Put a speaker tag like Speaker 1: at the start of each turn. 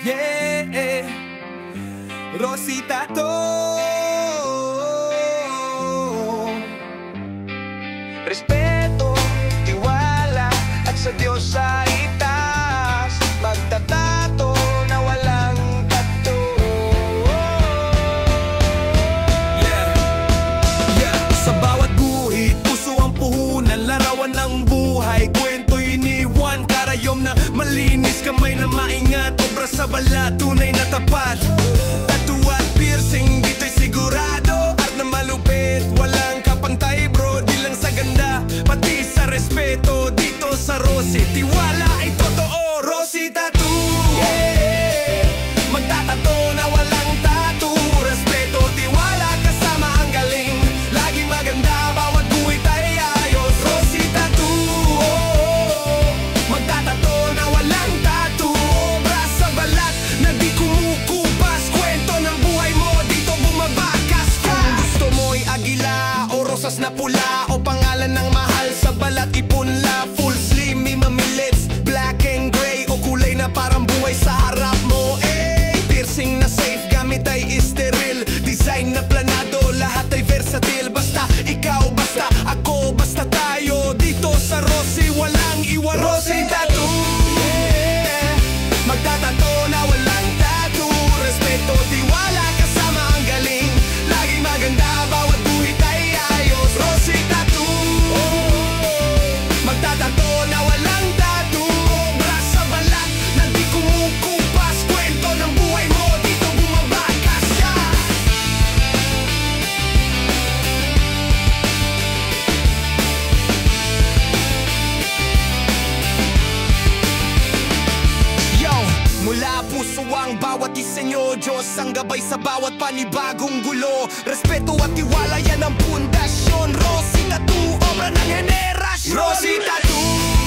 Speaker 1: Yeah, Rosita to. Respeto, tiwala, at sa Diyos sa itaas. Magtatato na walang tato. Yeah, sa bawat guhit, puso ang puhunan. Larawan ng buhay, kwento iniwan. Karayom na malinis, kamay na maingat. Obra sa balat, tunay na tapat. Tattoo at piercing, dito'y sigurado. Art na malupit, walang kapantay bro. Di lang sa ganda, pati sa respeto. Dito sa Rosie, tiwala ay totoo. Rosie Tattoo, yeah. Magtatato na walang tattoo. Respeto, tiwala, kasama ang galing. Laging maganda, bawat guhit ay ayos. Rosie Tattoo, oh. Magtatato na walang tattoo. Obra sa balat na di kumukupas. Kwento ng buhay mo, dito bumabakas ka. Kung gusto mo'y agila o rosas na pula, o pangalan ng mahal sa balat ipunla. Full slim, may mamilits, black and gray, o kulay na parang buhay sa harap mo. Piercing na safe, gamit ay sterile. Design na planado, lahat ay versatile. Basta ikaw, basta ako, basta tayo. Dito sa Rosie, walang iwan. Rosie Tattoo, yeah. Magtatato na walang tattoo. Respeto, tiwala, kasama ang galing. Laging maganda, bawat guhit ay ayos. Rosie Tattoo, oh. Magtatato na walang tattoo. Obra sa balat na di kumukupas. Kwento ng buhay mo, dito bumabakas ka. Yo, mula puso ang bawat disenyo. Diyos ang gabay sa bawat panibagong gulo. Respeto at tiwala, yan ang pundasyon. Rosie Tattoo, obra ng henerasyon. Rosie Tattoo,